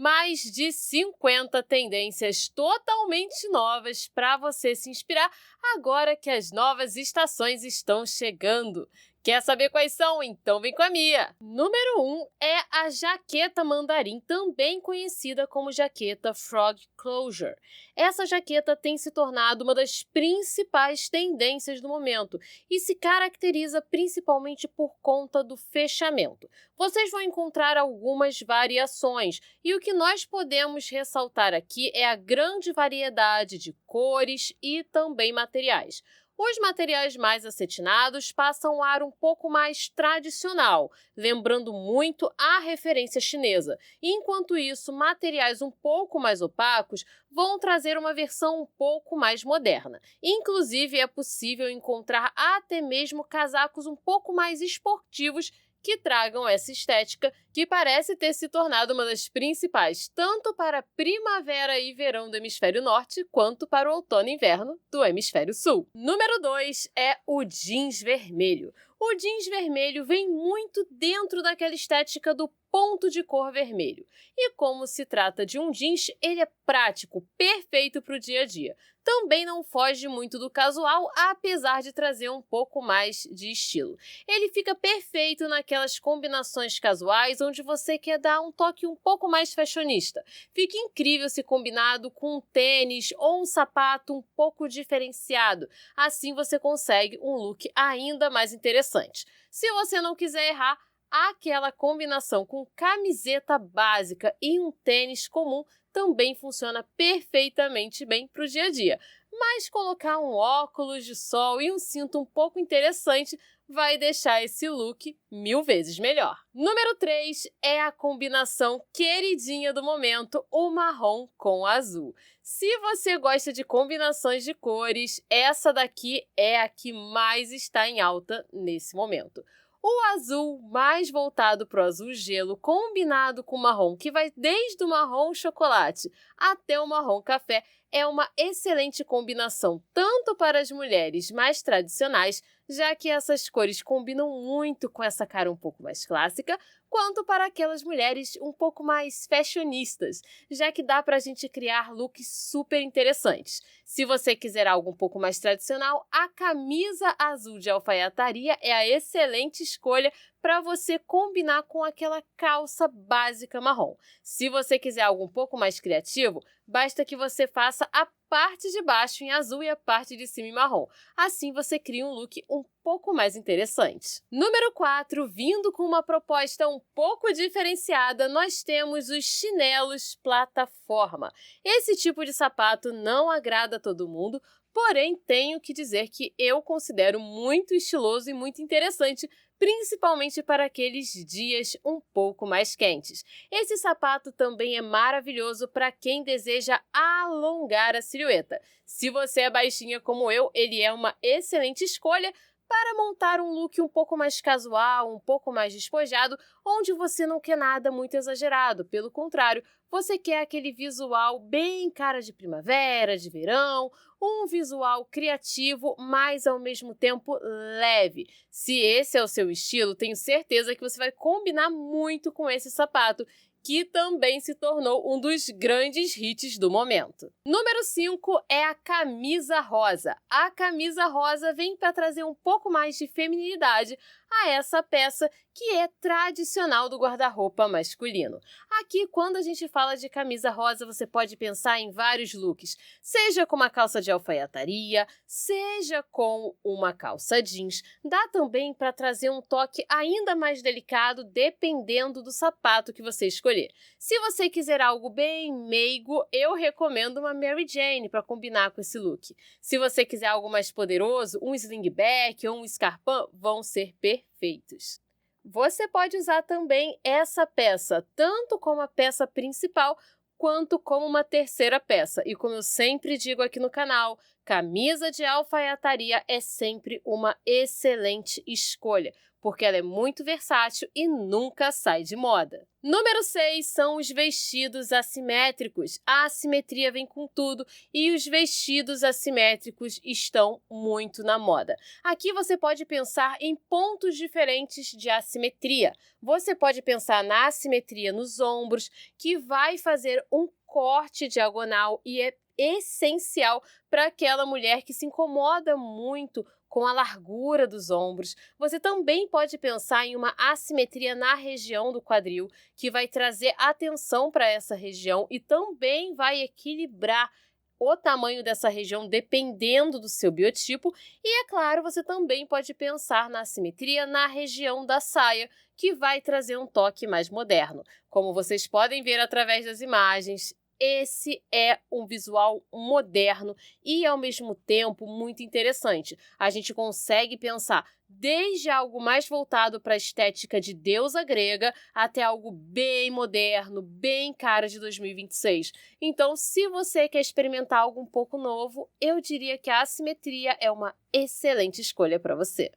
mais de 50 tendências totalmente novas para você se inspirar agora que as novas estações estão chegando. Quer saber quais são? Então vem com a Mia! Número 1 é a jaqueta mandarim, também conhecida como jaqueta frog closure. Essa jaqueta tem se tornado uma das principais tendências do momento e se caracteriza principalmente por conta do fechamento. Vocês vão encontrar algumas variações e o que nós podemos ressaltar aqui é a grande variedade de cores e também materiais. Os materiais mais acetinados passam um ar um pouco mais tradicional, lembrando muito a referência chinesa. Enquanto isso, materiais um pouco mais opacos vão trazer uma versão um pouco mais moderna. Inclusive, é possível encontrar até mesmo casacos um pouco mais esportivos que tragam essa estética que parece ter se tornado uma das principais tanto para a primavera e verão do hemisfério norte quanto para o outono e inverno do hemisfério sul. Número 2 é o jeans vermelho. O jeans vermelho vem muito dentro daquela estética do ponto de cor vermelho. E como se trata de um jeans, ele é prático, perfeito para o dia a dia. Também não foge muito do casual, apesar de trazer um pouco mais de estilo. Ele fica perfeito naquelas combinações casuais onde você quer dar um toque um pouco mais fashionista. Fica incrível se combinado com um tênis ou um sapato um pouco diferenciado. Assim você consegue um look ainda mais interessante. Se você não quiser errar, aquela combinação com camiseta básica e um tênis comum também funciona perfeitamente bem para o dia a dia. Mas colocar um óculos de sol e um cinto um pouco interessante vai deixar esse look 1000 vezes melhor. Número 3 é a combinação queridinha do momento, o marrom com azul. Se você gosta de combinações de cores, essa daqui é a que mais está em alta nesse momento. O azul mais voltado para o azul gelo, combinado com o marrom, que vai desde o marrom chocolate até o marrom café, é uma excelente combinação tanto para as mulheres mais tradicionais, já que essas cores combinam muito com essa cara um pouco mais clássica, quanto para aquelas mulheres um pouco mais fashionistas, já que dá para a gente criar looks super interessantes. Se você quiser algo um pouco mais tradicional, a camisa azul de alfaiataria é a excelente escolha para você combinar com aquela calça básica marrom. Se você quiser algo um pouco mais criativo, basta que você faça a parte de baixo em azul e a parte de cima em marrom. Assim você cria um look um pouco mais interessante. Número 4, vindo com uma proposta um pouco diferenciada, nós temos os chinelos plataforma. Esse tipo de sapato não agrada a todo mundo, porém tenho que dizer que eu considero muito estiloso e muito interessante, principalmente para aqueles dias um pouco mais quentes. Esse sapato também é maravilhoso para quem deseja alongar a silhueta. Se você é baixinha como eu, ele é uma excelente escolha para montar um look um pouco mais casual, um pouco mais despojado, onde você não quer nada muito exagerado. Pelo contrário, você quer aquele visual bem cara de primavera, de verão, um visual criativo, mas ao mesmo tempo leve. Se esse é o seu estilo, tenho certeza que você vai combinar muito com esse sapato, que também se tornou um dos grandes hits do momento. Número 5 é a camisa rosa. A camisa rosa vem para trazer um pouco mais de feminilidade a essa peça que é tradicional do guarda-roupa masculino. Aqui, quando a gente fala de camisa rosa, você pode pensar em vários looks, seja com uma calça de alfaiataria, seja com uma calça jeans. Dá também para trazer um toque ainda mais delicado, dependendo do sapato que você escolher. Se você quiser algo bem meigo, eu recomendo uma Mary Jane para combinar com esse look. Se você quiser algo mais poderoso, um slingback ou um escarpão vão ser perfeitos. Você pode usar também essa peça, tanto como a peça principal, quanto como uma terceira peça. E como eu sempre digo aqui no canal, camisa de alfaiataria é sempre uma excelente escolha, porque ela é muito versátil e nunca sai de moda. Número 6 são os vestidos assimétricos. A assimetria vem com tudo e os vestidos assimétricos estão muito na moda. Aqui você pode pensar em pontos diferentes de assimetria. Você pode pensar na assimetria nos ombros, que vai fazer um corte diagonal e é essencial para aquela mulher que se incomoda muito com a largura dos ombros. Você também pode pensar em uma assimetria na região do quadril, que vai trazer atenção para essa região e também vai equilibrar o tamanho dessa região dependendo do seu biotipo. E, é claro, você também pode pensar na assimetria na região da saia, que vai trazer um toque mais moderno. Como vocês podem ver através das imagens, esse é um visual moderno e, ao mesmo tempo, muito interessante. A gente consegue pensar desde algo mais voltado para a estética de deusa grega até algo bem moderno, bem cara de 2026. Então, se você quer experimentar algo um pouco novo, eu diria que a assimetria é uma excelente escolha para você.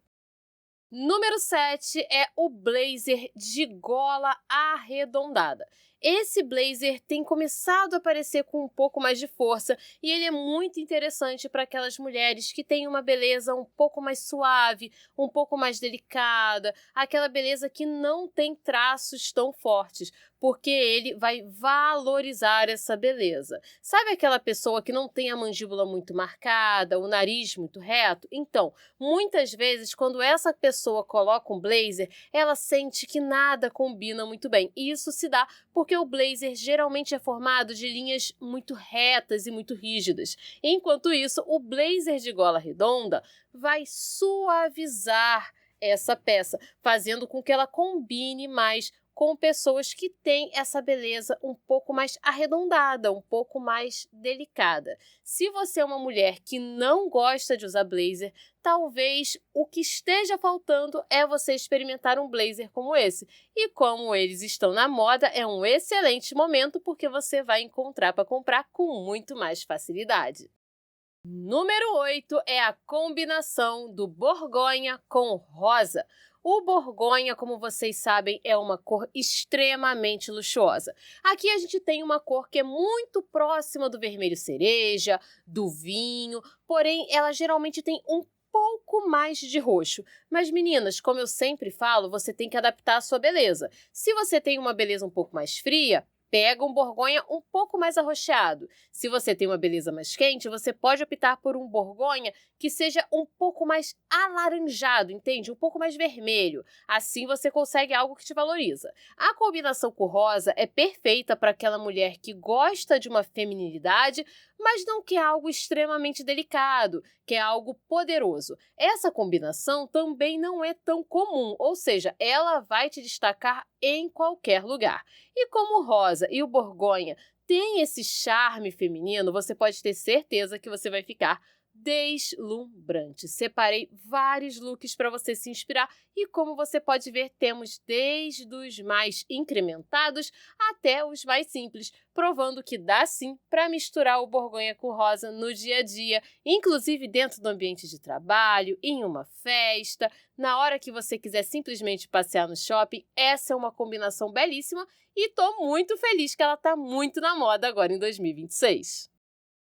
Número 7 é o blazer de gola arredondada. Esse blazer tem começado a aparecer com um pouco mais de força e ele é muito interessante para aquelas mulheres que têm uma beleza um pouco mais suave, um pouco mais delicada, aquela beleza que não tem traços tão fortes, porque ele vai valorizar essa beleza. Sabe aquela pessoa que não tem a mandíbula muito marcada, o nariz muito reto? Então, muitas vezes, quando essa pessoa coloca um blazer, ela sente que nada combina muito bem. E isso se dá porque o blazer geralmente é formado de linhas muito retas e muito rígidas. Enquanto isso, o blazer de gola redonda vai suavizar essa peça, fazendo com que ela combine mais com pessoas que têm essa beleza um pouco mais arredondada, um pouco mais delicada. Se você é uma mulher que não gosta de usar blazer, talvez o que esteja faltando é você experimentar um blazer como esse. E como eles estão na moda, é um excelente momento porque você vai encontrar para comprar com muito mais facilidade. Número 8 é a combinação do borgonha com rosa. O borgonha, como vocês sabem, é uma cor extremamente luxuosa. Aqui a gente tem uma cor que é muito próxima do vermelho cereja, do vinho, porém ela geralmente tem um pouco mais de roxo. Mas meninas, como eu sempre falo, você tem que adaptar a sua beleza. Se você tem uma beleza um pouco mais fria, pega um borgonha um pouco mais arroxeado. Se você tem uma beleza mais quente, você pode optar por um borgonha que seja um pouco mais alaranjado, entende? Um pouco mais vermelho. Assim você consegue algo que te valoriza. A combinação com rosa é perfeita para aquela mulher que gosta de uma feminilidade, mas não quer algo extremamente delicado, quer algo poderoso. Essa combinação também não é tão comum, ou seja, ela vai te destacar em qualquer lugar. E como o rosa e o borgonha têm esse charme feminino, você pode ter certeza que você vai ficar deslumbrante. Separei vários looks para você se inspirar e, como você pode ver, temos desde os mais incrementados até os mais simples, provando que dá sim para misturar o borgonha com rosa no dia a dia, inclusive dentro do ambiente de trabalho, em uma festa, na hora que você quiser simplesmente passear no shopping. Essa é uma combinação belíssima e estou muito feliz que ela está muito na moda agora em 2026.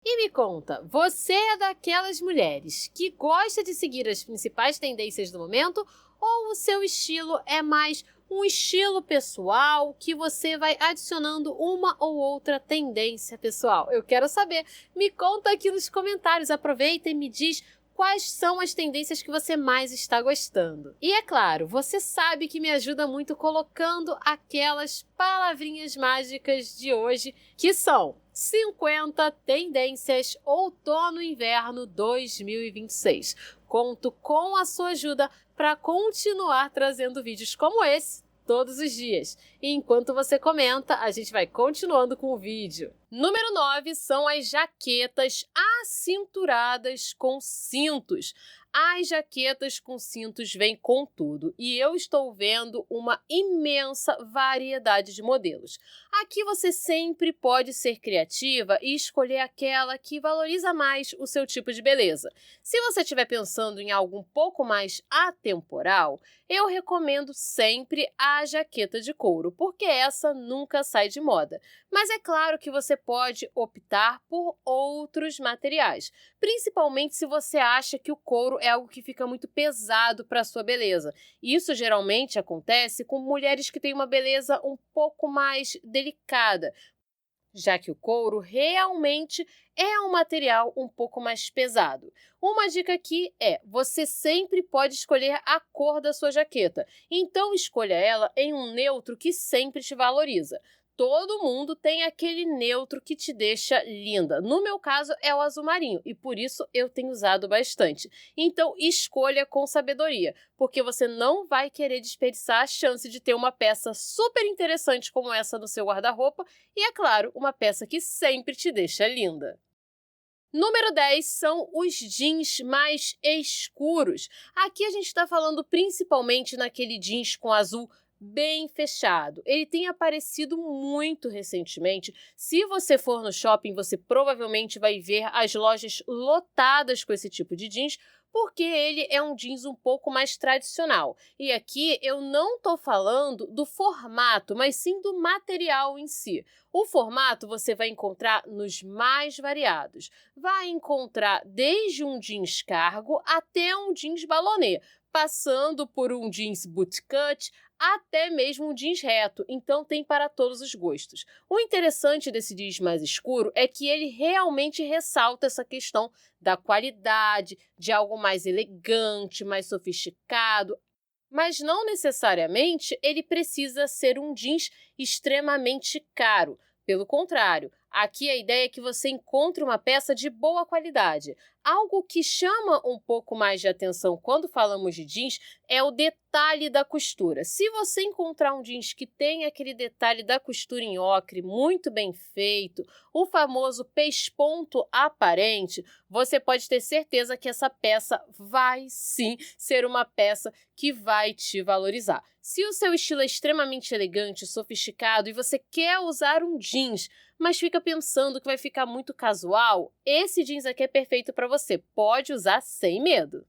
E me conta, você é daquelas mulheres que gosta de seguir as principais tendências do momento ou o seu estilo é mais um estilo pessoal que você vai adicionando uma ou outra tendência pessoal? Eu quero saber. Me conta aqui nos comentários, aproveita e me diz quais são as tendências que você mais está gostando. E é claro, você sabe que me ajuda muito colocando aquelas palavrinhas mágicas de hoje, que são 50 tendências outono-inverno 2026. Conto com a sua ajuda para continuar trazendo vídeos como esse todos os dias. E enquanto você comenta, a gente vai continuando com o vídeo. Número 9 são as jaquetas acinturadas com cintos. As jaquetas com cintos vêm com tudo e eu estou vendo uma imensa variedade de modelos. Aqui você sempre pode ser criativa e escolher aquela que valoriza mais o seu tipo de beleza. Se você estiver pensando em algo um pouco mais atemporal, eu recomendo sempre a jaqueta de couro, porque essa nunca sai de moda. Mas é claro que você pode optar por outros materiais, principalmente se você acha que o couro é algo que fica muito pesado para a sua beleza. Isso geralmente acontece com mulheres que têm uma beleza um pouco mais delicada, já que o couro realmente é um material um pouco mais pesado. Uma dica aqui é: você sempre pode escolher a cor da sua jaqueta, então escolha ela em um neutro que sempre te valoriza. Todo mundo tem aquele neutro que te deixa linda. No meu caso, é o azul marinho e por isso eu tenho usado bastante. Então, escolha com sabedoria, porque você não vai querer desperdiçar a chance de ter uma peça super interessante como essa no seu guarda-roupa e, é claro, uma peça que sempre te deixa linda. Número 10 são os jeans mais escuros. Aqui a gente está falando principalmente naquele jeans com azul bem fechado. Ele tem aparecido muito recentemente. Se você for no shopping, você provavelmente vai ver as lojas lotadas com esse tipo de jeans, porque ele é um jeans um pouco mais tradicional. E aqui eu não estou falando do formato, mas sim do material em si. O formato você vai encontrar nos mais variados. Vai encontrar desde um jeans cargo até um jeans balonê, passando por um jeans bootcut até mesmo um jeans reto, então tem para todos os gostos. O interessante desse jeans mais escuro é que ele realmente ressalta essa questão da qualidade, de algo mais elegante, mais sofisticado, mas não necessariamente ele precisa ser um jeans extremamente caro. Pelo contrário, aqui a ideia é que você encontre uma peça de boa qualidade. Algo que chama um pouco mais de atenção quando falamos de jeans é o detalhe da costura. Se você encontrar um jeans que tem aquele detalhe da costura em ocre muito bem feito, o famoso pesponto aparente, você pode ter certeza que essa peça vai sim ser uma peça que vai te valorizar. Se o seu estilo é extremamente elegante, sofisticado e você quer usar um jeans, mas fica pensando que vai ficar muito casual, esse jeans aqui é perfeito para você. Pode usar sem medo.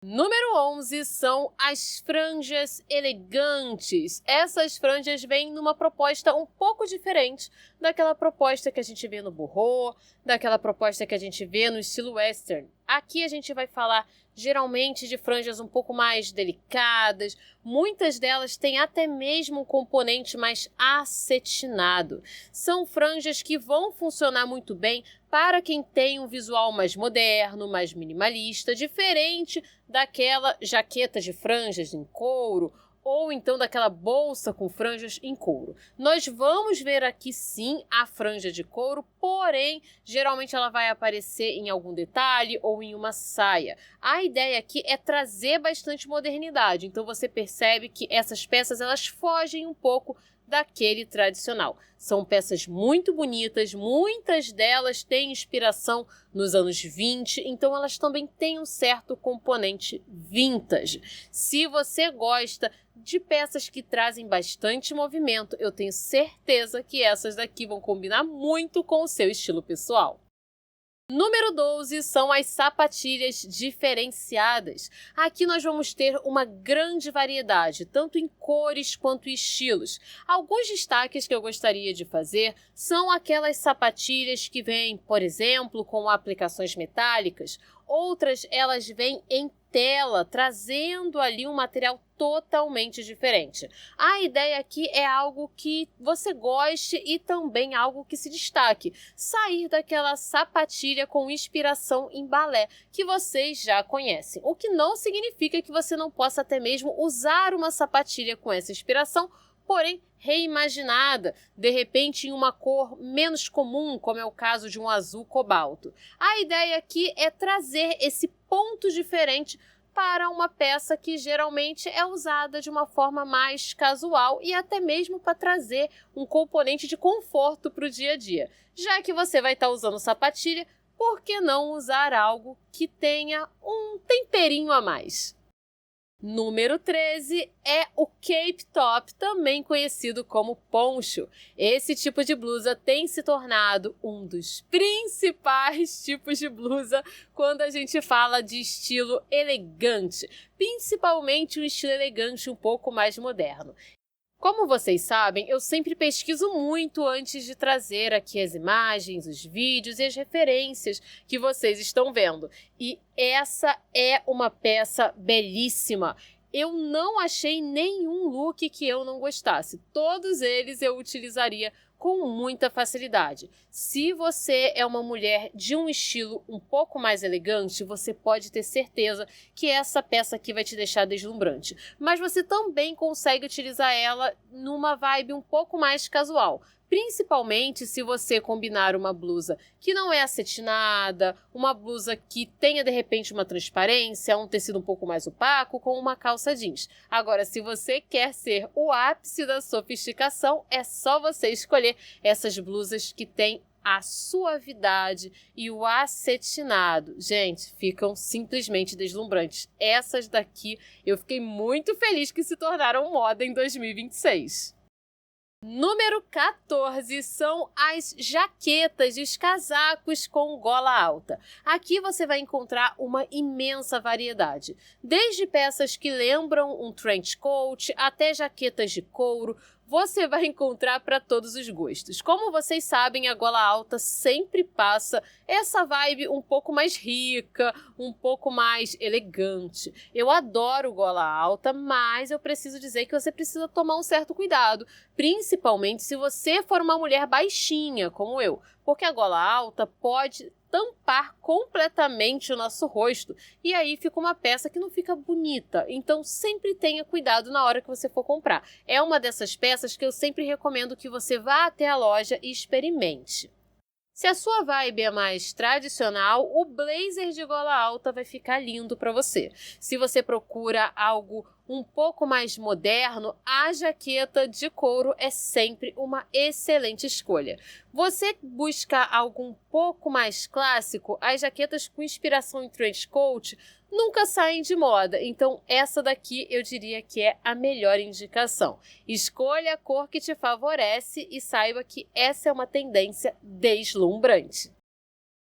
Número 11 são as franjas elegantes. Essas franjas vêm numa proposta um pouco diferente daquela proposta que a gente vê no boho, daquela proposta que a gente vê no estilo western. Aqui a gente vai falar geralmente de franjas um pouco mais delicadas, muitas delas têm até mesmo um componente mais acetinado. São franjas que vão funcionar muito bem para quem tem um visual mais moderno, mais minimalista, diferente daquela jaqueta de franjas em couro ou então daquela bolsa com franjas em couro. Nós vamos ver aqui sim a franja de couro, porém, geralmente ela vai aparecer em algum detalhe ou em uma saia. A ideia aqui é trazer bastante modernidade, então você percebe que essas peças elas fogem um pouco daquele tradicional. São peças muito bonitas, muitas delas têm inspiração nos anos 20, então elas também têm um certo componente vintage. Se você gosta de peças que trazem bastante movimento, eu tenho certeza que essas daqui vão combinar muito com o seu estilo pessoal. Número 12 são as sapatilhas diferenciadas. Aqui nós vamos ter uma grande variedade, tanto em cores quanto em estilos. Alguns destaques que eu gostaria de fazer são aquelas sapatilhas que vêm, por exemplo, com aplicações metálicas. Outras, elas vêm em tela, trazendo ali um material totalmente diferente. A ideia aqui é algo que você goste e também algo que se destaque. Sair daquela sapatilha com inspiração em balé, que vocês já conhecem. O que não significa que você não possa até mesmo usar uma sapatilha com essa inspiração, porém reimaginada, de repente em uma cor menos comum, como é o caso de um azul cobalto. A ideia aqui é trazer esse ponto diferente para uma peça que geralmente é usada de uma forma mais casual e até mesmo para trazer um componente de conforto para o dia a dia. Já que você vai estar usando sapatilha, por que não usar algo que tenha um temperinho a mais? Número 13 é o Cape Top, também conhecido como poncho. Esse tipo de blusa tem se tornado um dos principais tipos de blusa quando a gente fala de estilo elegante, principalmente um estilo elegante um pouco mais moderno. Como vocês sabem, eu sempre pesquiso muito antes de trazer aqui as imagens, os vídeos e as referências que vocês estão vendo. E essa é uma peça belíssima. Eu não achei nenhum look que eu não gostasse. Todos eles eu utilizaria com muita facilidade. Se você é uma mulher de um estilo um pouco mais elegante, você pode ter certeza que essa peça aqui vai te deixar deslumbrante. Mas você também consegue utilizar ela numa vibe um pouco mais casual. Principalmente se você combinar uma blusa que não é acetinada, uma blusa que tenha de repente uma transparência, um tecido um pouco mais opaco, com uma calça jeans. Agora, se você quer ser o ápice da sofisticação, é só você escolher essas blusas que têm a suavidade e o acetinado. Gente, ficam simplesmente deslumbrantes. Essas daqui eu fiquei muito feliz que se tornaram moda em 2026. Número 14 são as jaquetas e os casacos com gola alta. Aqui você vai encontrar uma imensa variedade, desde peças que lembram um trench coat até jaquetas de couro. Você vai encontrar para todos os gostos. Como vocês sabem, a gola alta sempre passa essa vibe um pouco mais rica, um pouco mais elegante. Eu adoro gola alta, mas eu preciso dizer que você precisa tomar um certo cuidado, principalmente se você for uma mulher baixinha, como eu, porque a gola alta pode tampar completamente o nosso rosto e aí fica uma peça que não fica bonita. Então sempre tenha cuidado na hora que você for comprar. É uma dessas peças que eu sempre recomendo que você vá até a loja e experimente. Se a sua vibe é mais tradicional, o blazer de gola alta vai ficar lindo para você. Se você procura algo um pouco mais moderno, a jaqueta de couro é sempre uma excelente escolha. Você busca algo um pouco mais clássico, as jaquetas com inspiração em trench coat nunca saem de moda, então essa daqui eu diria que é a melhor indicação. Escolha a cor que te favorece e saiba que essa é uma tendência deslumbrante.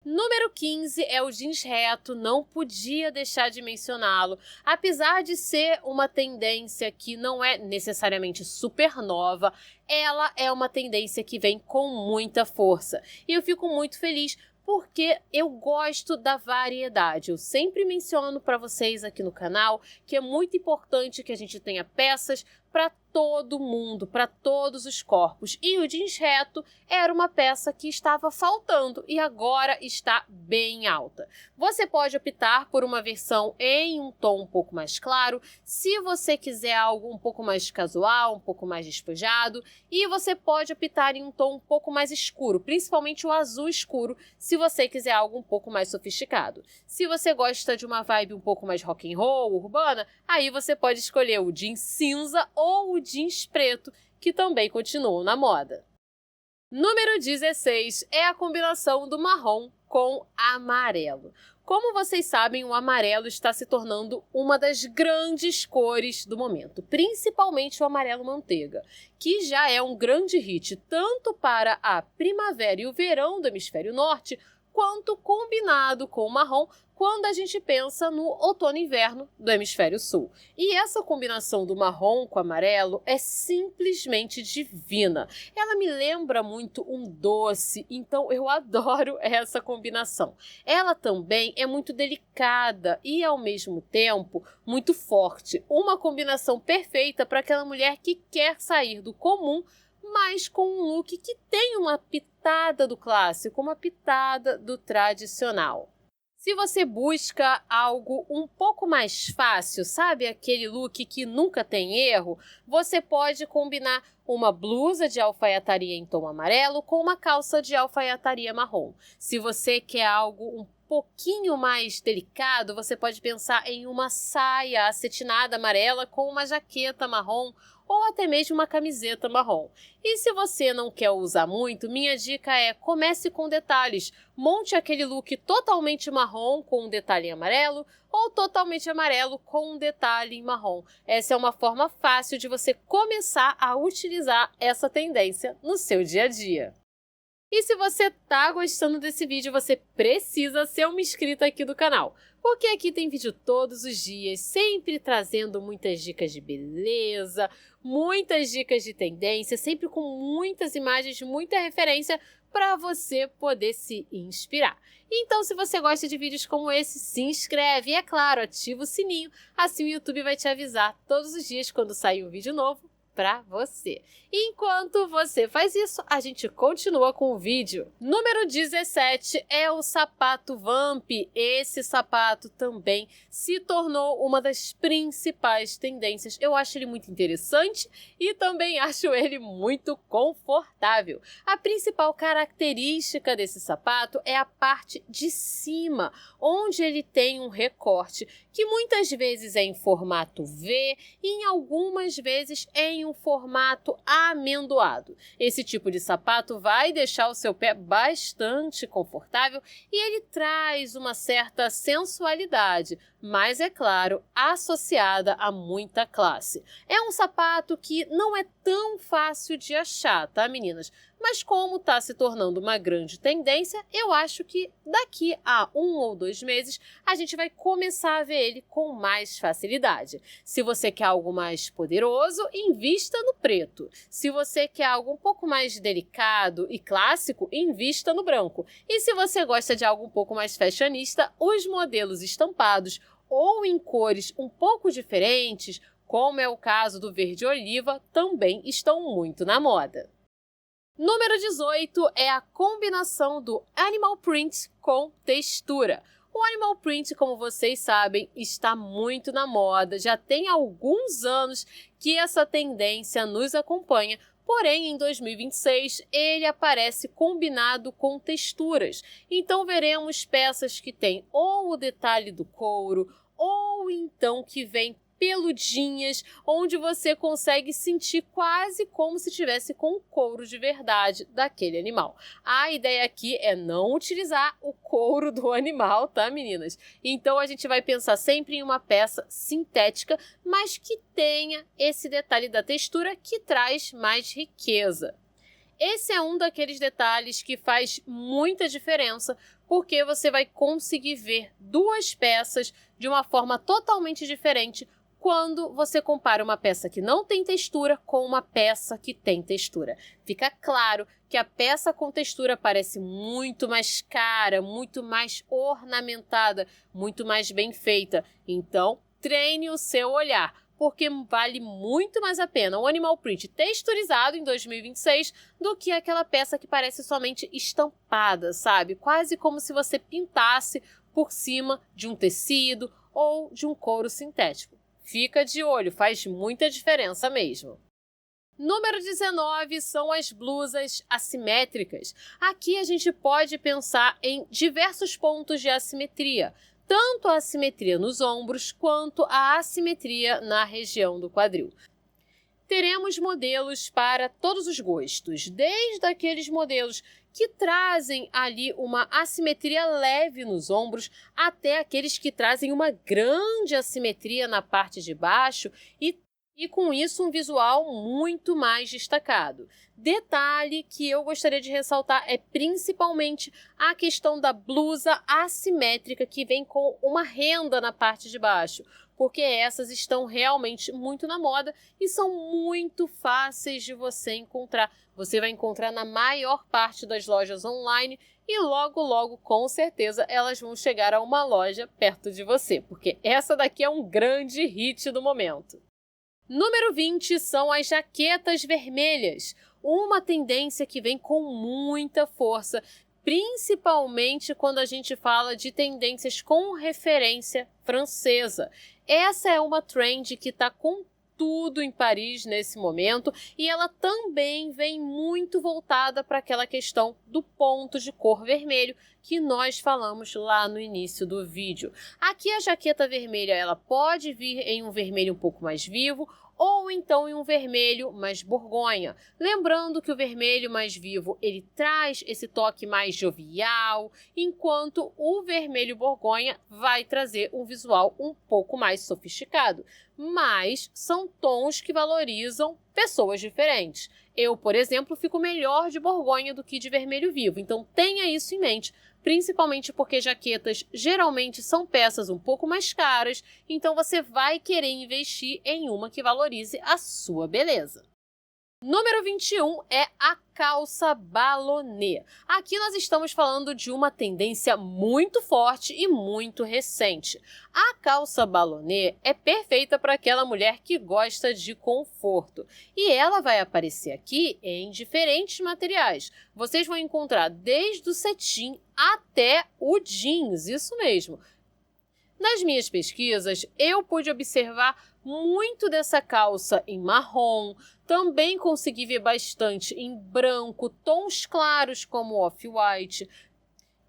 Número 15 é o jeans reto, não podia deixar de mencioná-lo. Apesar de ser uma tendência que não é necessariamente super nova, ela é uma tendência que vem com muita força. E eu fico muito feliz porque eu gosto da variedade. Eu sempre menciono para vocês aqui no canal que é muito importante que a gente tenha peças para todo mundo, para todos os corpos. E o jeans reto era uma peça que estava faltando e agora está bem alta. Você pode optar por uma versão em um tom um pouco mais claro, se você quiser algo um pouco mais casual, um pouco mais despojado, e você pode optar em um tom um pouco mais escuro, principalmente o azul escuro, se você quiser algo um pouco mais sofisticado. Se você gosta de uma vibe um pouco mais rock and roll, urbana, aí você pode escolher o jeans cinza ou o jeans preto, que também continuam na moda. Número 16 é a combinação do marrom com amarelo. Como vocês sabem, o amarelo está se tornando uma das grandes cores do momento, principalmente o amarelo manteiga, que já é um grande hit tanto para a primavera e o verão do hemisfério norte, quanto combinado com o marrom quando a gente pensa no outono e inverno do hemisfério sul. E essa combinação do marrom com amarelo é simplesmente divina. Ela me lembra muito um doce, então eu adoro essa combinação. Ela também é muito delicada e, ao mesmo tempo, muito forte. Uma combinação perfeita para aquela mulher que quer sair do comum, mas com um look que tem uma pitada do clássico, uma pitada do tradicional. Se você busca algo um pouco mais fácil, sabe aquele look que nunca tem erro, você pode combinar uma blusa de alfaiataria em tom amarelo com uma calça de alfaiataria marrom. Se você quer algo um pouquinho mais delicado, você pode pensar em uma saia acetinada amarela com uma jaqueta marrom ou até mesmo uma camiseta marrom. E se você não quer usar muito, minha dica é comece com detalhes. Monte aquele look totalmente marrom com um detalhe em amarelo ou totalmente amarelo com um detalhe em marrom. Essa é uma forma fácil de você começar a utilizar essa tendência no seu dia a dia. E se você está gostando desse vídeo, você precisa ser uma inscrita aqui do canal, porque aqui tem vídeo todos os dias, sempre trazendo muitas dicas de beleza, muitas dicas de tendência, sempre com muitas imagens, muita referência para você poder se inspirar. Então, se você gosta de vídeos como esse, se inscreve e, é claro, ativa o sininho, assim o YouTube vai te avisar todos os dias quando sair um vídeo novo para você. Enquanto você faz isso, a gente continua com o vídeo. Número 17 é o sapato Vamp. Esse sapato também se tornou uma das principais tendências. Eu acho ele muito interessante e também acho ele muito confortável. A principal característica desse sapato é a parte de cima, onde ele tem um recorte, que muitas vezes é em formato V e em algumas vezes é em um formato amendoado. Esse tipo de sapato vai deixar o seu pé bastante confortável e ele traz uma certa sensualidade, mas é claro, associada a muita classe. É um sapato que não é tão fácil de achar, tá, meninas? Mas como está se tornando uma grande tendência, eu acho que daqui a 1 ou 2 meses a gente vai começar a ver ele com mais facilidade. Se você quer algo mais poderoso, invista no preto. Se você quer algo um pouco mais delicado e clássico, invista no branco. E se você gosta de algo um pouco mais fashionista, os modelos estampados ou em cores um pouco diferentes, como é o caso do verde oliva, também estão muito na moda. Número 18 é a combinação do animal print com textura. O animal print, como vocês sabem, está muito na moda, já tem alguns anos que essa tendência nos acompanha, porém em 2026 ele aparece combinado com texturas. Então veremos peças que têm ou o detalhe do couro, ou então que vem peludinhas, onde você consegue sentir quase como se tivesse com o couro de verdade daquele animal. A ideia aqui é não utilizar o couro do animal, tá, meninas? Então a gente vai pensar sempre em uma peça sintética, mas que tenha esse detalhe da textura que traz mais riqueza. Esse é um daqueles detalhes que faz muita diferença, porque você vai conseguir ver duas peças de uma forma totalmente diferente quando você compara uma peça que não tem textura com uma peça que tem textura. Fica claro que a peça com textura parece muito mais cara, muito mais ornamentada, muito mais bem feita. Então, treine o seu olhar, porque vale muito mais a pena um animal print texturizado em 2026 do que aquela peça que parece somente estampada, sabe? Quase como se você pintasse por cima de um tecido ou de um couro sintético. Fica de olho, faz muita diferença mesmo. Número 19 são as blusas assimétricas. Aqui a gente pode pensar em diversos pontos de assimetria, tanto a assimetria nos ombros quanto a assimetria na região do quadril. Teremos modelos para todos os gostos, desde aqueles modelos que trazem ali uma assimetria leve nos ombros, até aqueles que trazem uma grande assimetria na parte de baixo e com isso um visual muito mais destacado. Detalhe que eu gostaria de ressaltar é principalmente a questão da blusa assimétrica que vem com uma renda na parte de baixo, porque essas estão realmente muito na moda e são muito fáceis de você encontrar. Você vai encontrar na maior parte das lojas online e logo, logo, com certeza, elas vão chegar a uma loja perto de você, porque essa daqui é um grande hit do momento. Número 20 são as jaquetas vermelhas, uma tendência que vem com muita força, principalmente quando a gente fala de tendências com referência francesa. Essa é uma trend que está com tudo em Paris nesse momento e ela também vem muito voltada para aquela questão do ponto de cor vermelho que nós falamos lá no início do vídeo. Aqui a jaqueta vermelha ela pode vir em um vermelho um pouco mais vivo ou então em um vermelho mais borgonha. Lembrando que o vermelho mais vivo, ele traz esse toque mais jovial, enquanto o vermelho borgonha vai trazer um visual um pouco mais sofisticado. Mas são tons que valorizam pessoas diferentes. Eu, por exemplo, fico melhor de borgonha do que de vermelho vivo, então tenha isso em mente, principalmente porque jaquetas geralmente são peças um pouco mais caras, então você vai querer investir em uma que valorize a sua beleza. Número 21 é a calça balonê. Aqui nós estamos falando de uma tendência muito forte e muito recente. A calça balonê é perfeita para aquela mulher que gosta de conforto. E ela vai aparecer aqui em diferentes materiais. Vocês vão encontrar desde o cetim até o jeans, isso mesmo. Nas minhas pesquisas, eu pude observar muito dessa calça em marrom, também consegui ver bastante em branco, tons claros como off-white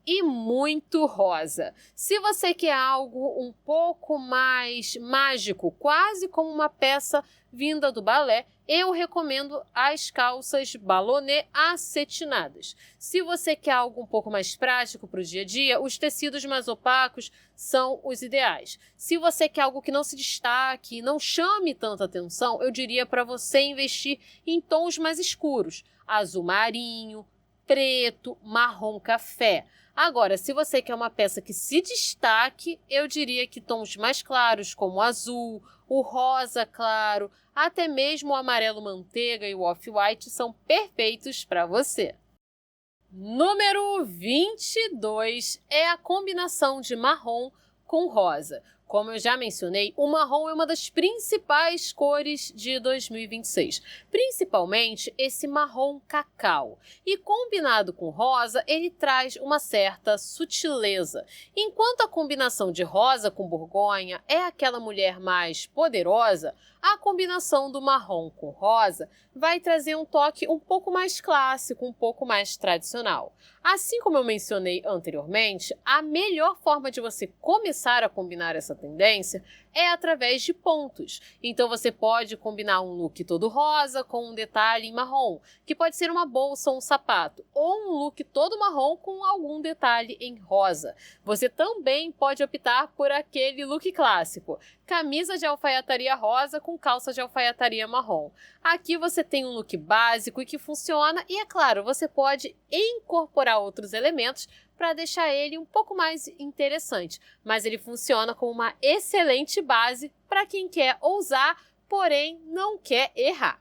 e muito rosa. Se você quer algo um pouco mais mágico, quase como uma peça vinda do balé, eu recomendo as calças balonê acetinadas. Se você quer algo um pouco mais prático para o dia a dia, os tecidos mais opacos são os ideais. Se você quer algo que não se destaque, não chame tanta atenção, eu diria para você investir em tons mais escuros, azul marinho, preto, marrom café. Agora, se você quer uma peça que se destaque, eu diria que tons mais claros, como o azul, o rosa claro, até mesmo o amarelo manteiga e o off-white são perfeitos para você. Número 22 é a combinação de marrom com rosa. Como eu já mencionei, o marrom é uma das principais cores de 2026, principalmente esse marrom cacau. E combinado com rosa, ele traz uma certa sutileza. Enquanto a combinação de rosa com borgonha é aquela mulher mais poderosa, a combinação do marrom com rosa vai trazer um toque um pouco mais clássico, um pouco mais tradicional. Assim como eu mencionei anteriormente, a melhor forma de você começar a combinar essa tendência é através de pontos. Então você pode combinar um look todo rosa com um detalhe em marrom, que pode ser uma bolsa ou um sapato, ou um look todo marrom com algum detalhe em rosa. Você também pode optar por aquele look clássico, camisa de alfaiataria rosa com calça de alfaiataria marrom. Aqui você tem um look básico e que funciona e, é claro, você pode incorporar outros elementos para deixar ele um pouco mais interessante, mas ele funciona como uma excelente base para quem quer ousar, porém não quer errar.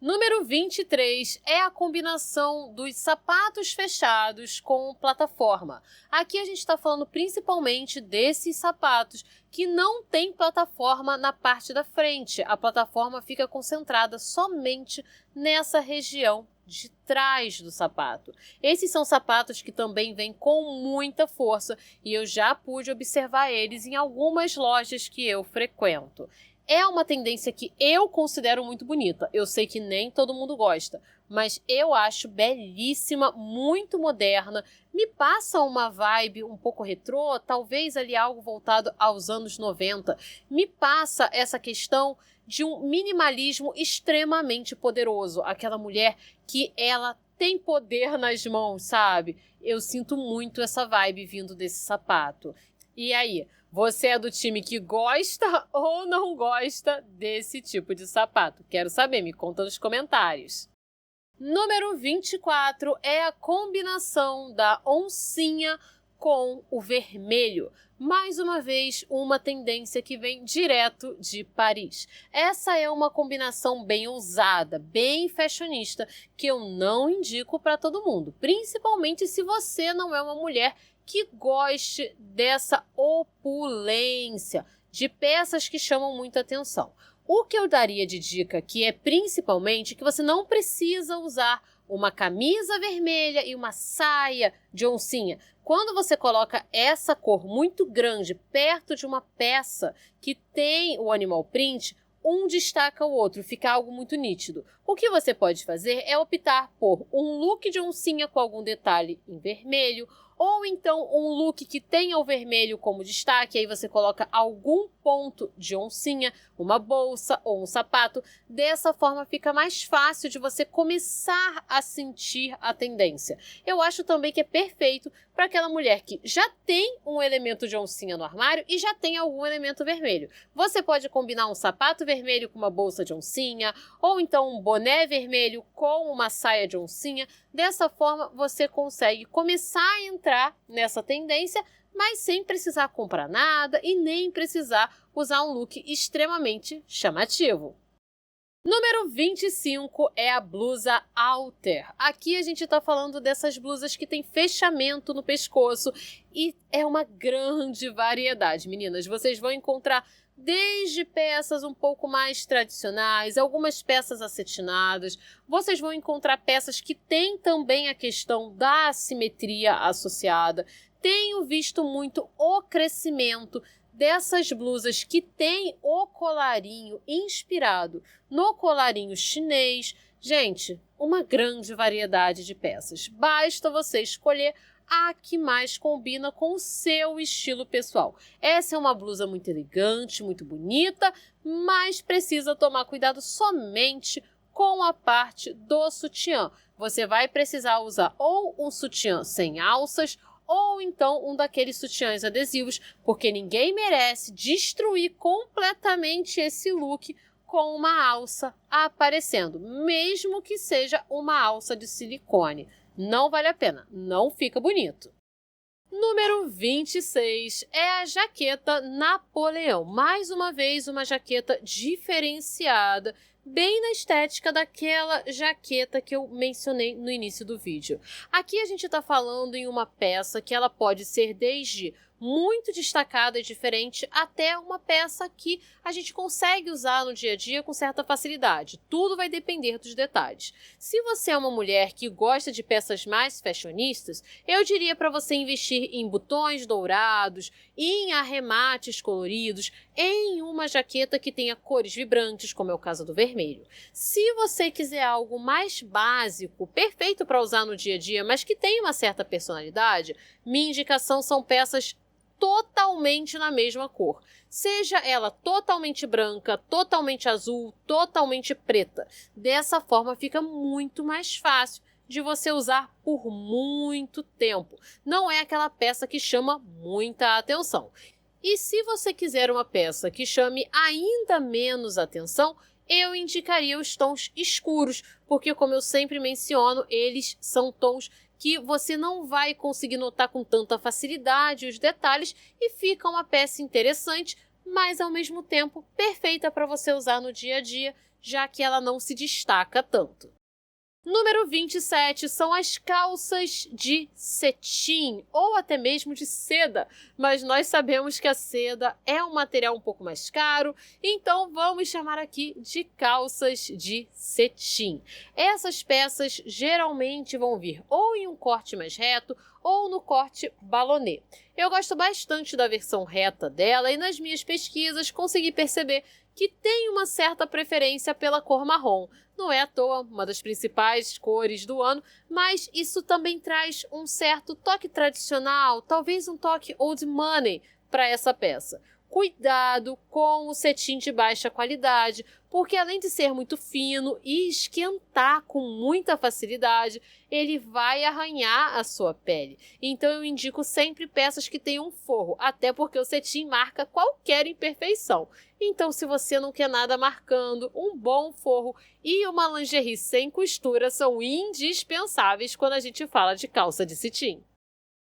Número 23 é a combinação dos sapatos fechados com plataforma. Aqui a gente está falando principalmente desses sapatos que não tem plataforma na parte da frente. A plataforma fica concentrada somente nessa região de trás do sapato. Esses são sapatos que também vêm com muita força e eu já pude observar eles em algumas lojas que eu frequento. É uma tendência que eu considero muito bonita. Eu sei que nem todo mundo gosta, mas eu acho belíssima, muito moderna. Me passa uma vibe um pouco retrô, talvez ali algo voltado aos anos 90. Me passa essa questão de um minimalismo extremamente poderoso. Aquela mulher que ela tem poder nas mãos, sabe? Eu sinto muito essa vibe vindo desse sapato. E aí? Você é do time que gosta ou não gosta desse tipo de sapato? Quero saber, me conta nos comentários. Número 24 é a combinação da oncinha com o vermelho. Mais uma vez, uma tendência que vem direto de Paris. Essa é uma combinação bem ousada, bem fashionista, que eu não indico para todo mundo, principalmente se você não é uma mulher que goste dessa opulência, de peças que chamam muita atenção. O que eu daria de dica aqui é principalmente que você não precisa usar uma camisa vermelha e uma saia de oncinha. Quando você coloca essa cor muito grande perto de uma peça que tem o animal print, um destaca o outro, fica algo muito nítido. O que você pode fazer é optar por um look de oncinha com algum detalhe em vermelho, ou então um look que tenha o vermelho como destaque, aí você coloca algum ponto de oncinha, uma bolsa ou um sapato. Dessa forma fica mais fácil de você começar a sentir a tendência. Eu acho também que é perfeito para aquela mulher que já tem um elemento de oncinha no armário e já tem algum elemento vermelho. Você pode combinar um sapato vermelho com uma bolsa de oncinha, ou então um boné vermelho com uma saia de oncinha. Dessa forma, você consegue começar a entrar nessa tendência, mas sem precisar comprar nada e nem precisar usar um look extremamente chamativo. Número 25 é a blusa halter. Aqui a gente está falando dessas blusas que tem fechamento no pescoço e é uma grande variedade, meninas. Vocês vão encontrar desde peças um pouco mais tradicionais, algumas peças acetinadas. Vocês vão encontrar peças que têm também a questão da assimetria associada. Tenho visto muito o crescimento dessas blusas que tem o colarinho inspirado no colarinho chinês. Gente, uma grande variedade de peças. Basta você escolher a que mais combina com o seu estilo pessoal. Essa é uma blusa muito elegante, muito bonita, mas precisa tomar cuidado somente com a parte do sutiã. Você vai precisar usar ou um sutiã sem alças, ou então um daqueles sutiãs adesivos, porque ninguém merece destruir completamente esse look com uma alça aparecendo, mesmo que seja uma alça de silicone. Não vale a pena, não fica bonito. Número 26 é a jaqueta Napoleão. Mais uma vez, uma jaqueta diferenciada, bem na estética daquela jaqueta que eu mencionei no início do vídeo. Aqui a gente está falando em uma peça que ela pode ser desde muito destacada e diferente até uma peça que a gente consegue usar no dia a dia com certa facilidade. Tudo vai depender dos detalhes. Se você é uma mulher que gosta de peças mais fashionistas, eu diria para você investir em botões dourados, em arremates coloridos, em uma jaqueta que tenha cores vibrantes, como é o caso do vermelho. Se você quiser algo mais básico, perfeito para usar no dia a dia, mas que tenha uma certa personalidade, minha indicação são peças totalmente na mesma cor. Seja ela totalmente branca, totalmente azul, totalmente preta. Dessa forma fica muito mais fácil de você usar por muito tempo. Não é aquela peça que chama muita atenção. E se você quiser uma peça que chame ainda menos atenção, eu indicaria os tons escuros, porque, como eu sempre menciono, eles são tons que você não vai conseguir notar com tanta facilidade os detalhes e fica uma peça interessante, mas ao mesmo tempo perfeita para você usar no dia a dia, já que ela não se destaca tanto. Número 27 são as calças de cetim ou até mesmo de seda, mas nós sabemos que a seda é um material um pouco mais caro, então vamos chamar aqui de calças de cetim. Essas peças geralmente vão vir ou em um corte mais reto ou no corte balonê. Eu gosto bastante da versão reta dela e nas minhas pesquisas consegui perceber que tem uma certa preferência pela cor marrom. Não é à toa uma das principais cores do ano, mas isso também traz um certo toque tradicional, talvez um toque old money para essa peça. Cuidado com o cetim de baixa qualidade, porque além de ser muito fino e esquentar com muita facilidade, ele vai arranhar a sua pele. Então eu indico sempre peças que tenham forro, até porque o cetim marca qualquer imperfeição. Então, se você não quer nada marcando, um bom forro e uma lingerie sem costura são indispensáveis quando a gente fala de calça de cetim.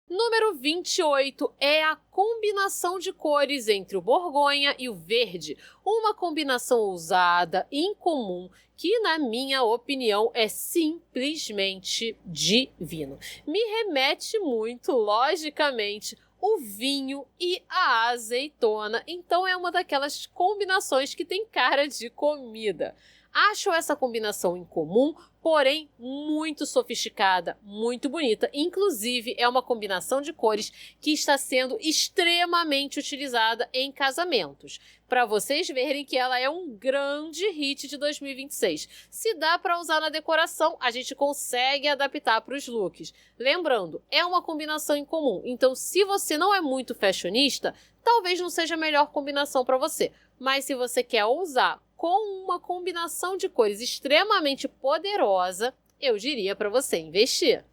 Número 28 é a combinação de cores entre o borgonha e o verde, uma combinação ousada, incomum, que na minha opinião é simplesmente divino. Me remete muito, logicamente, o vinho e a azeitona, então é uma daquelas combinações que tem cara de comida. Acho essa combinação incomum, porém muito sofisticada, muito bonita. Inclusive, é uma combinação de cores que está sendo extremamente utilizada em casamentos. Para vocês verem que ela é um grande hit de 2026. Se dá para usar na decoração, a gente consegue adaptar para os looks. Lembrando, é uma combinação incomum, então se você não é muito fashionista, talvez não seja a melhor combinação para você. Mas se você quer usar com uma combinação de cores extremamente poderosa, eu diria para você investir.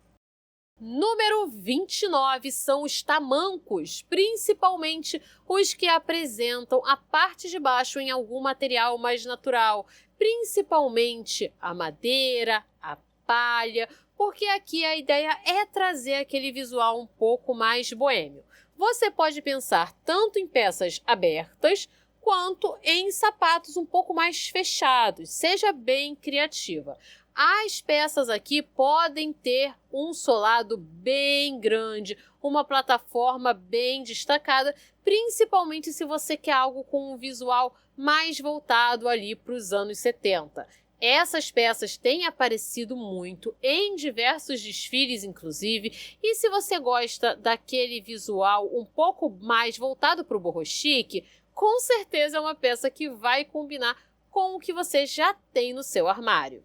Número 29 são os tamancos, principalmente os que apresentam a parte de baixo em algum material mais natural, principalmente a madeira, a palha, porque aqui a ideia é trazer aquele visual um pouco mais boêmio. Você pode pensar tanto em peças abertas, quanto em sapatos um pouco mais fechados. Seja bem criativa. As peças aqui podem ter um solado bem grande, uma plataforma bem destacada, principalmente se você quer algo com um visual mais voltado ali para os anos 70. Essas peças têm aparecido muito em diversos desfiles, inclusive, e se você gosta daquele visual um pouco mais voltado para o boho chique, com certeza é uma peça que vai combinar com o que você já tem no seu armário.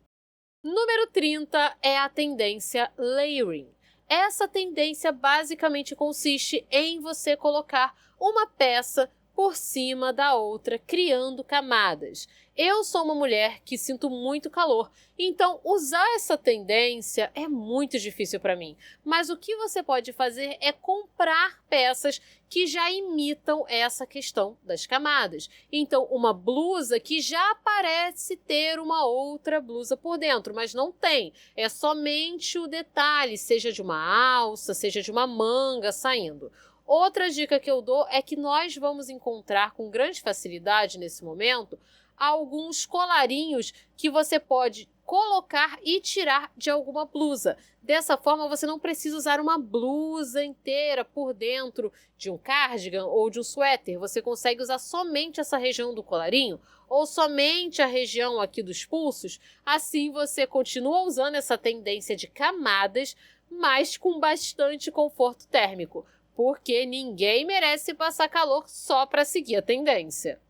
Número 30 é a tendência layering. Essa tendência basicamente consiste em você colocar uma peça por cima da outra, criando camadas. Eu sou uma mulher que sinto muito calor, então usar essa tendência é muito difícil para mim. Mas o que você pode fazer é comprar peças que já imitam essa questão das camadas. Então, uma blusa que já parece ter uma outra blusa por dentro, mas não tem. É somente o detalhe, seja de uma alça, seja de uma manga saindo. Outra dica que eu dou é que nós vamos encontrar com grande facilidade nesse momento alguns colarinhos que você pode colocar e tirar de alguma blusa. Dessa forma, você não precisa usar uma blusa inteira por dentro de um cardigan ou de um suéter. Você consegue usar somente essa região do colarinho ou somente a região aqui dos pulsos. Assim, você continua usando essa tendência de camadas, mas com bastante conforto térmico, porque ninguém merece passar calor só para seguir a tendência.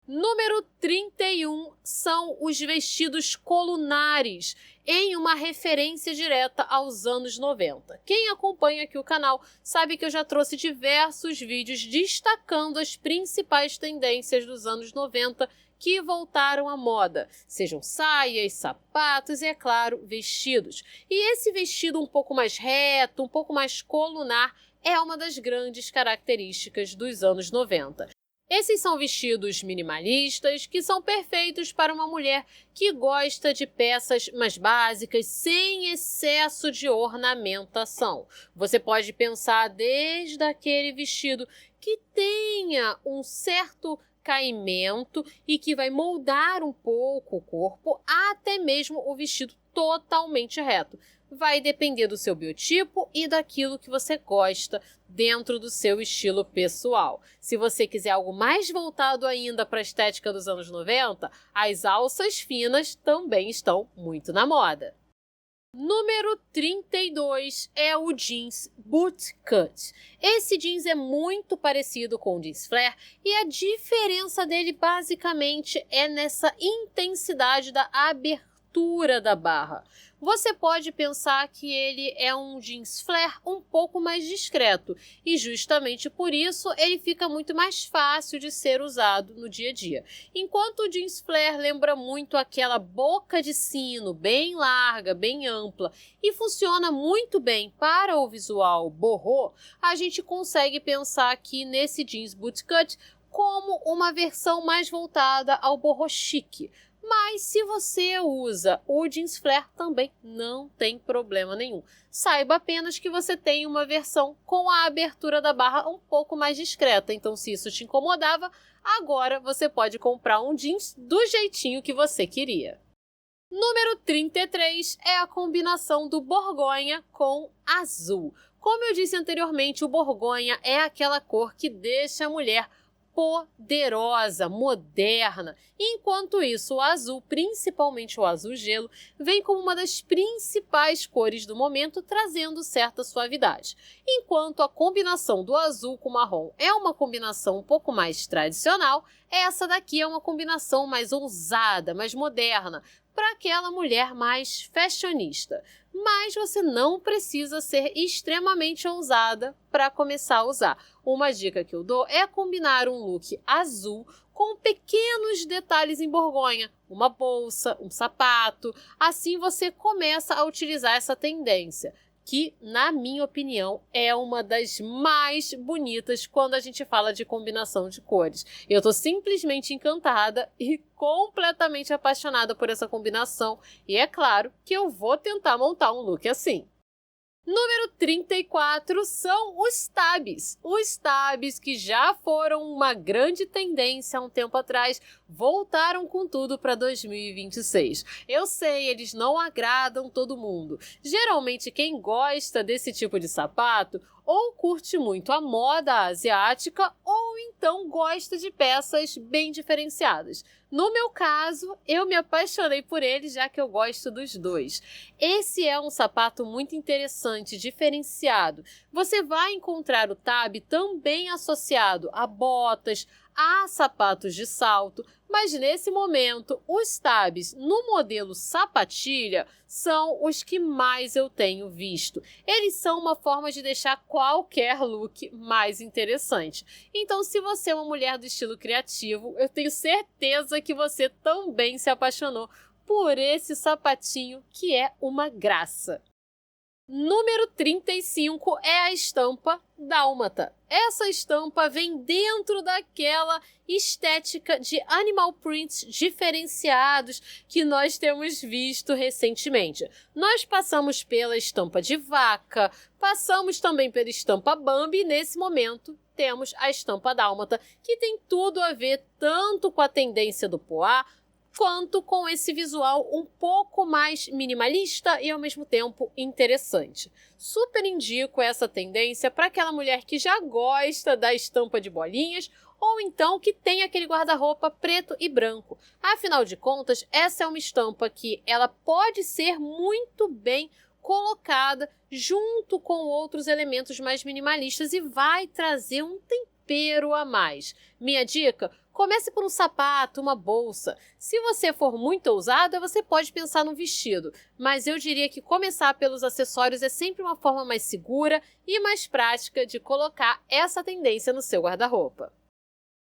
Número 31 são os vestidos colunares, em uma referência direta aos anos 90. Quem acompanha aqui o canal sabe que eu já trouxe diversos vídeos destacando as principais tendências dos anos 90 que voltaram à moda, sejam saias, sapatos e, é claro, vestidos. E esse vestido um pouco mais reto, um pouco mais colunar, é uma das grandes características dos anos 90. Esses são vestidos minimalistas que são perfeitos para uma mulher que gosta de peças mais básicas, sem excesso de ornamentação. Você pode pensar desde aquele vestido que tenha um certo caimento e que vai moldar um pouco o corpo, até mesmo o vestido totalmente reto. Vai depender do seu biotipo e daquilo que você gosta dentro do seu estilo pessoal. Se você quiser algo mais voltado ainda para a estética dos anos 90, as alças finas também estão muito na moda. Número 32 é o jeans bootcut. Esse jeans é muito parecido com o jeans flare e a diferença dele basicamente é nessa intensidade da abertura da barra. Você pode pensar que ele é um jeans flare um pouco mais discreto e justamente por isso ele fica muito mais fácil de ser usado no dia a dia. Enquanto o jeans flare lembra muito aquela boca de sino bem larga, bem ampla e funciona muito bem para o visual boho, a gente consegue pensar aqui nesse jeans bootcut como uma versão mais voltada ao boho chique. Mas se você usa o jeans flare, também não tem problema nenhum. Saiba apenas que você tem uma versão com a abertura da barra um pouco mais discreta. Então, se isso te incomodava, agora você pode comprar um jeans do jeitinho que você queria. Número 33 é a combinação do borgonha com azul. Como eu disse anteriormente, o borgonha é aquela cor que deixa a mulher poderosa, moderna. Enquanto isso, o azul, principalmente o azul gelo, vem como uma das principais cores do momento, trazendo certa suavidade. Enquanto a combinação do azul com marrom é uma combinação um pouco mais tradicional, essa daqui é uma combinação mais ousada, mais moderna, para aquela mulher mais fashionista. Mas você não precisa ser extremamente ousada para começar a usar. Uma dica que eu dou é combinar um look azul com pequenos detalhes em borgonha, uma bolsa, um sapato. Assim você começa a utilizar essa tendência, que, na minha opinião, é uma das mais bonitas quando a gente fala de combinação de cores. Eu tô simplesmente encantada e completamente apaixonada por essa combinação, e é claro que eu vou tentar montar um look assim. Número 34 são os tabs. Os tabs, que já foram uma grande tendência há um tempo atrás, voltaram com tudo para 2026. Eu sei, eles não agradam todo mundo. Geralmente quem gosta desse tipo de sapato ou curte muito a moda asiática ou então gosta de peças bem diferenciadas. No meu caso, eu me apaixonei por ele, já que eu gosto dos dois. Esse é um sapato muito interessante, diferenciado. Você vai encontrar o tab também associado a botas, a sapatos de salto, mas nesse momento, os tabs no modelo sapatilha são os que mais eu tenho visto. Eles são uma forma de deixar qualquer look mais interessante. Então, se você é uma mulher do estilo criativo, eu tenho certeza que você também se apaixonou por esse sapatinho que é uma graça. Número 35 é a estampa dálmata. Essa estampa vem dentro daquela estética de animal prints diferenciados que nós temos visto recentemente. Nós passamos pela estampa de vaca, passamos também pela estampa Bambi e nesse momento temos a estampa dálmata, que tem tudo a ver tanto com a tendência do poá, quanto com esse visual um pouco mais minimalista e ao mesmo tempo interessante. Super indico essa tendência para aquela mulher que já gosta da estampa de bolinhas ou então que tem aquele guarda-roupa preto e branco. Afinal de contas, essa é uma estampa que ela pode ser muito bem colocada junto com outros elementos mais minimalistas e vai trazer um tempero a mais. Minha dica? Comece por um sapato, uma bolsa. Se você for muito ousada, você pode pensar num vestido, mas eu diria que começar pelos acessórios é sempre uma forma mais segura e mais prática de colocar essa tendência no seu guarda-roupa.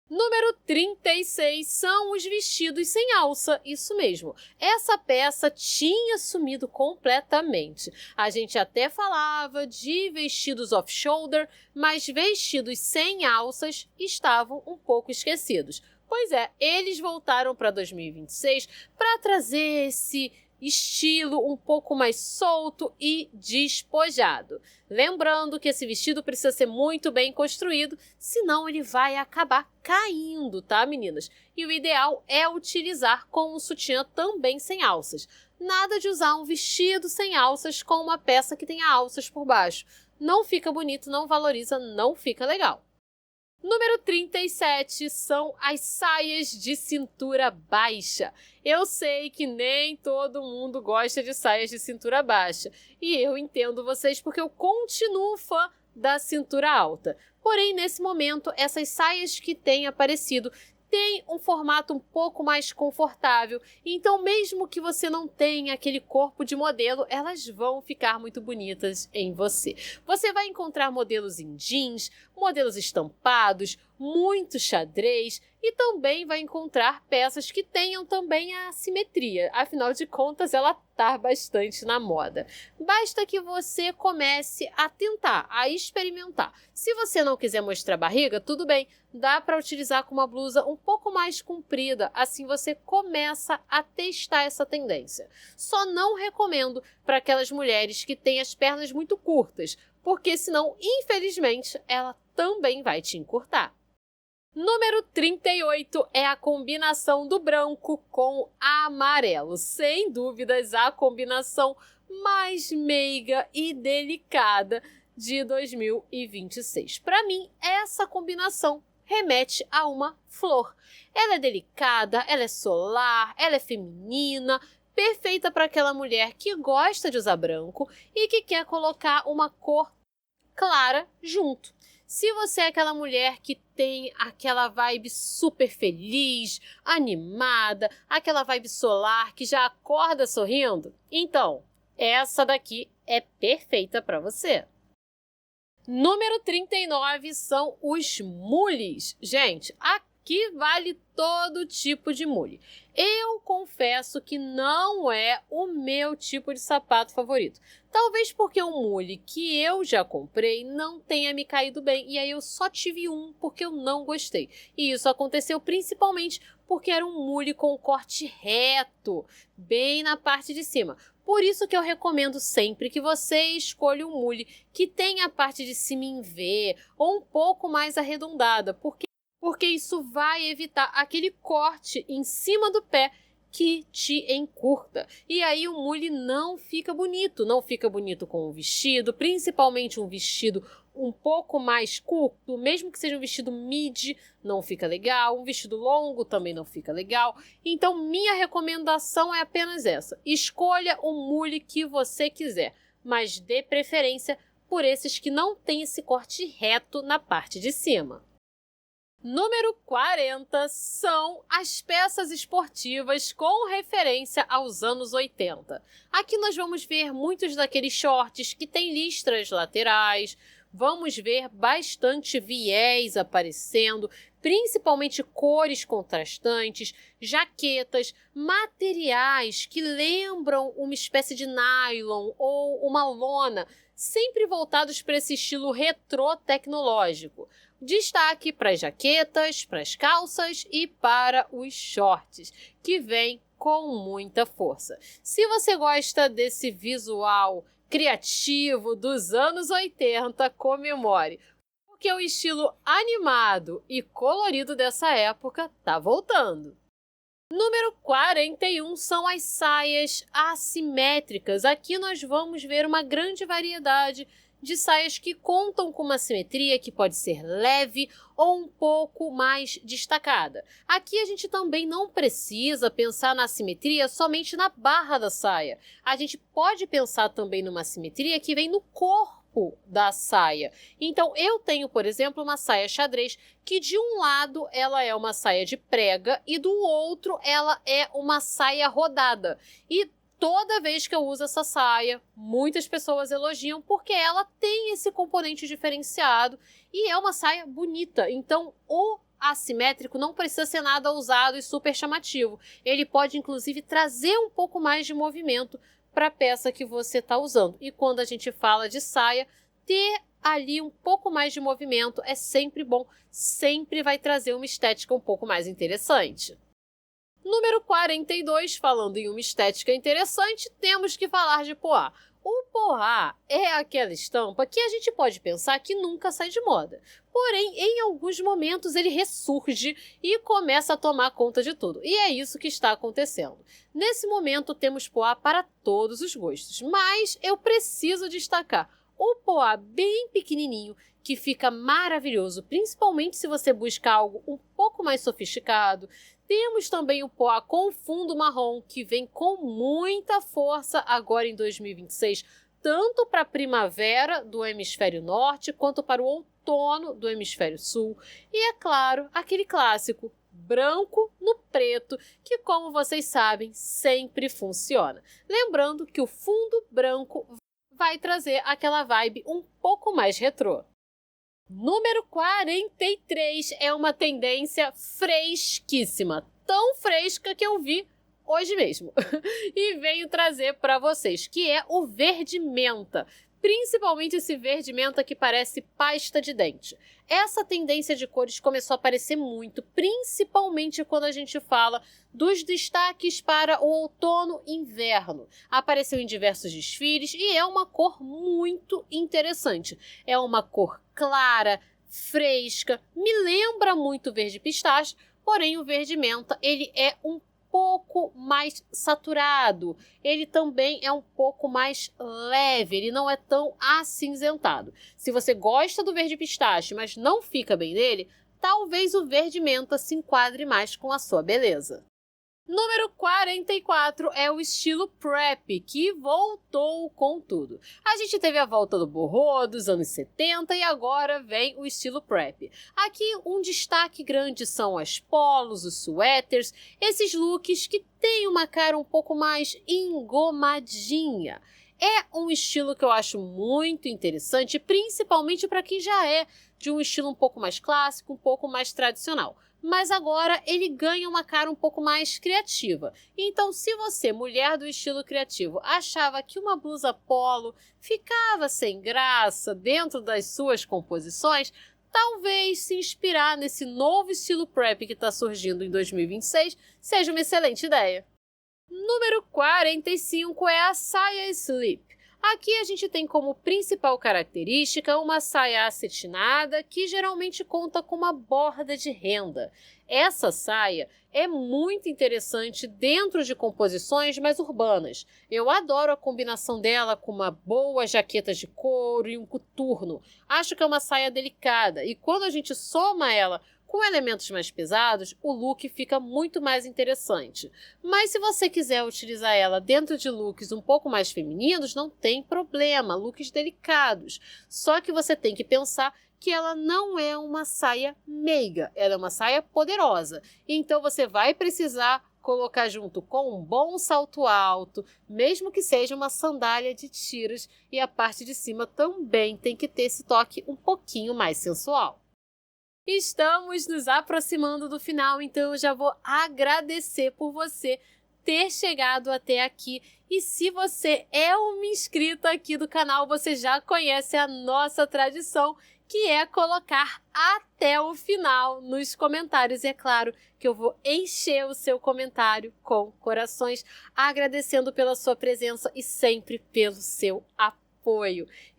Número 36 são os vestidos sem alça, isso mesmo. Essa peça tinha sumido completamente. A gente até falava de vestidos off-shoulder, mas vestidos sem alças estavam um pouco esquecidos. Pois é, eles voltaram para 2026 para trazer esse estilo um pouco mais solto e despojado. Lembrando que esse vestido precisa ser muito bem construído, senão ele vai acabar caindo, tá, meninas? E o ideal é utilizar com um sutiã também sem alças. Nada de usar um vestido sem alças com uma peça que tenha alças por baixo. Não fica bonito, não valoriza, não fica legal. Número 37 são as saias de cintura baixa. Eu sei que nem todo mundo gosta de saias de cintura baixa. E eu entendo vocês porque eu continuo fã da cintura alta. Porém, nesse momento, essas saias que têm aparecido têm um formato um pouco mais confortável. Então, mesmo que você não tenha aquele corpo de modelo, elas vão ficar muito bonitas em você. Você vai encontrar modelos em jeans, modelos estampados, muito xadrez e também vai encontrar peças que tenham também a simetria. Afinal de contas, ela está bastante na moda. Basta que você comece a tentar, a experimentar. Se você não quiser mostrar barriga, tudo bem. Dá para utilizar com uma blusa um pouco mais comprida, assim você começa a testar essa tendência. Só não recomendo para aquelas mulheres que têm as pernas muito curtas, porque senão, infelizmente, ela também vai te encurtar. Número 38 é a combinação do branco com amarelo. Sem dúvidas, a combinação mais meiga e delicada de 2026. Para mim, essa combinação remete a uma flor. Ela é delicada, ela é solar, ela é feminina, perfeita para aquela mulher que gosta de usar branco e que quer colocar uma cor clara junto. Se você é aquela mulher que tem aquela vibe super feliz, animada, aquela vibe solar que já acorda sorrindo, então essa daqui é perfeita para você. Número 39 são os mules. Gente, aqui vale todo tipo de mule. Eu confesso que não é o meu tipo de sapato favorito. Talvez porque o mule que eu já comprei não tenha me caído bem. E aí eu só tive um porque eu não gostei. E isso aconteceu principalmente porque era um mule com corte reto, bem na parte de cima. Por isso que eu recomendo sempre que você escolha um mule que tenha a parte de cima em V ou um pouco mais arredondada, porque isso vai evitar aquele corte em cima do pé que te encurta. E aí o mule não fica bonito com o vestido, principalmente um vestido um pouco mais curto, mesmo que seja um vestido midi, não fica legal, um vestido longo também não fica legal. Então minha recomendação é apenas essa: escolha o mule que você quiser, mas dê preferência por esses que não têm esse corte reto na parte de cima. Número 40 são as peças esportivas com referência aos anos 80. Aqui nós vamos ver muitos daqueles shorts que têm listras laterais, vamos ver bastante viés aparecendo, principalmente cores contrastantes, jaquetas, materiais que lembram uma espécie de nylon ou uma lona, sempre voltados para esse estilo retrô tecnológico. Destaque para as jaquetas, para as calças e para os shorts, que vem com muita força. Se você gosta desse visual criativo dos anos 80, comemore, porque o estilo animado e colorido dessa época tá voltando. Número 41 são as saias assimétricas. Aqui nós vamos ver uma grande variedade de saias que contam com uma simetria que pode ser leve ou um pouco mais destacada. Aqui a gente também não precisa pensar na simetria somente na barra da saia. A gente pode pensar também numa simetria que vem no corpo da saia. Então eu tenho, por exemplo, uma saia xadrez que de um lado ela é uma saia de prega e do outro ela é uma saia rodada. E toda vez que eu uso essa saia, muitas pessoas elogiam porque ela tem esse componente diferenciado e é uma saia bonita. Então, o assimétrico não precisa ser nada ousado e super chamativo. Ele pode, inclusive, trazer um pouco mais de movimento para a peça que você está usando. E quando a gente fala de saia, ter ali um pouco mais de movimento é sempre bom, sempre vai trazer uma estética um pouco mais interessante. Número 42, falando em uma estética interessante, temos que falar de poá. O poá é aquela estampa que a gente pode pensar que nunca sai de moda. Porém, em alguns momentos ele ressurge e começa a tomar conta de tudo. E é isso que está acontecendo. Nesse momento temos poá para todos os gostos, mas eu preciso destacar o poá bem pequenininho, que fica maravilhoso, principalmente se você busca algo um pouco mais sofisticado. Temos também o poá com fundo marrom, que vem com muita força agora em 2026, tanto para a primavera do hemisfério norte, quanto para o outono do hemisfério sul. E, é claro, aquele clássico branco no preto, que, como vocês sabem, sempre funciona. Lembrando que o fundo branco vai trazer aquela vibe um pouco mais retrô. Número 43 é uma tendência fresquíssima, tão fresca que eu vi hoje mesmo. E venho trazer para vocês, que é o verde menta. Principalmente esse verde menta que parece pasta de dente. Essa tendência de cores começou a aparecer muito, principalmente quando a gente fala dos destaques para o outono e inverno. Apareceu em diversos desfiles e é uma cor muito interessante. É uma cor clara, fresca, me lembra muito verde pistache, porém o verde menta ele é um pouco mais saturado, ele também é um pouco mais leve, ele não é tão acinzentado. Se você gosta do verde pistache, mas não fica bem nele, talvez o verde menta se enquadre mais com a sua beleza. Número 44 é o estilo prep, que voltou com tudo. A gente teve a volta do boho dos anos 70 e agora vem o estilo prep. Aqui um destaque grande são as polos, os suéteres, esses looks que têm uma cara um pouco mais engomadinha. É um estilo que eu acho muito interessante, principalmente para quem já é de um estilo um pouco mais clássico, um pouco mais tradicional. Mas agora ele ganha uma cara um pouco mais criativa. Então, se você, mulher do estilo criativo, achava que uma blusa polo ficava sem graça dentro das suas composições, talvez se inspirar nesse novo estilo prep que está surgindo em 2026 seja uma excelente ideia. Número 45 é a saia slip. Aqui a gente tem como principal característica uma saia acetinada que geralmente conta com uma borda de renda. Essa saia é muito interessante dentro de composições mais urbanas. Eu adoro a combinação dela com uma boa jaqueta de couro e um coturno. Acho que é uma saia delicada e quando a gente soma ela com elementos mais pesados, o look fica muito mais interessante. Mas se você quiser utilizar ela dentro de looks um pouco mais femininos, não tem problema, looks delicados. Só que você tem que pensar que ela não é uma saia meiga, ela é uma saia poderosa. Então você vai precisar colocar junto com um bom salto alto, mesmo que seja uma sandália de tiras, e a parte de cima também tem que ter esse toque um pouquinho mais sensual. Estamos nos aproximando do final, então eu já vou agradecer por você ter chegado até aqui. E se você é uma inscrita aqui do canal, você já conhece a nossa tradição, que é colocar até o final nos comentários. E é claro que eu vou encher o seu comentário com corações, agradecendo pela sua presença e sempre pelo seu apoio.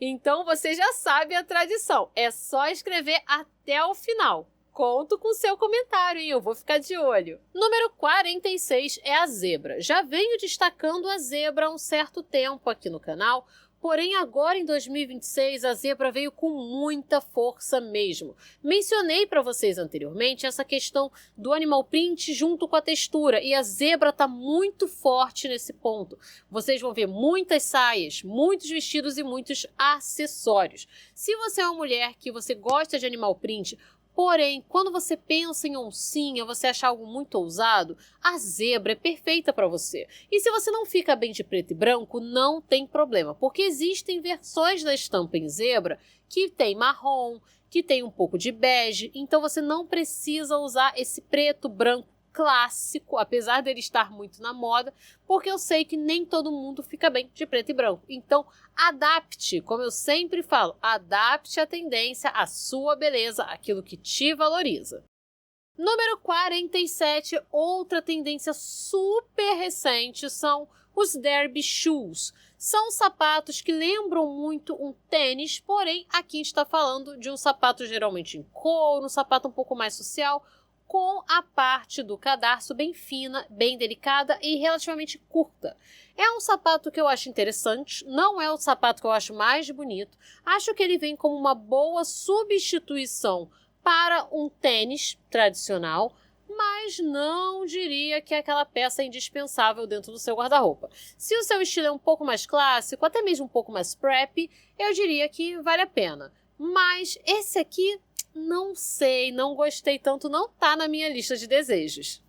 Então você já sabe a tradição, é só escrever até o final. Conto com seu comentário, hein? Eu vou ficar de olho. Número 46 é a zebra. Já venho destacando a zebra há um certo tempo aqui no canal, porém agora em 2026 a zebra veio com muita força mesmo. Mencionei para vocês anteriormente essa questão do animal print junto com a textura e a zebra está muito forte nesse ponto. Vocês vão ver muitas saias, muitos vestidos e muitos acessórios. Se você é uma mulher que você gosta de animal print, porém, quando você pensa em oncinha, você acha algo muito ousado, a zebra é perfeita para você. E se você não fica bem de preto e branco, não tem problema, porque existem versões da estampa em zebra que tem marrom, que tem um pouco de bege, então você não precisa usar esse preto, branco clássico, apesar dele estar muito na moda, porque eu sei que nem todo mundo fica bem de preto e branco. Então, adapte, como eu sempre falo, adapte a tendência à sua beleza, aquilo que te valoriza. Número 47, outra tendência super recente são os derby shoes. São sapatos que lembram muito um tênis, porém aqui a gente está falando de um sapato geralmente em couro, um sapato um pouco mais social, com a parte do cadarço bem fina, bem delicada e relativamente curta. É um sapato que eu acho interessante, não é o sapato que eu acho mais bonito, acho que ele vem como uma boa substituição para um tênis tradicional, mas não diria que é aquela peça indispensável dentro do seu guarda-roupa. Se o seu estilo é um pouco mais clássico, até mesmo um pouco mais preppy, eu diria que vale a pena. Mas esse aqui, não sei, não gostei tanto, não tá na minha lista de desejos.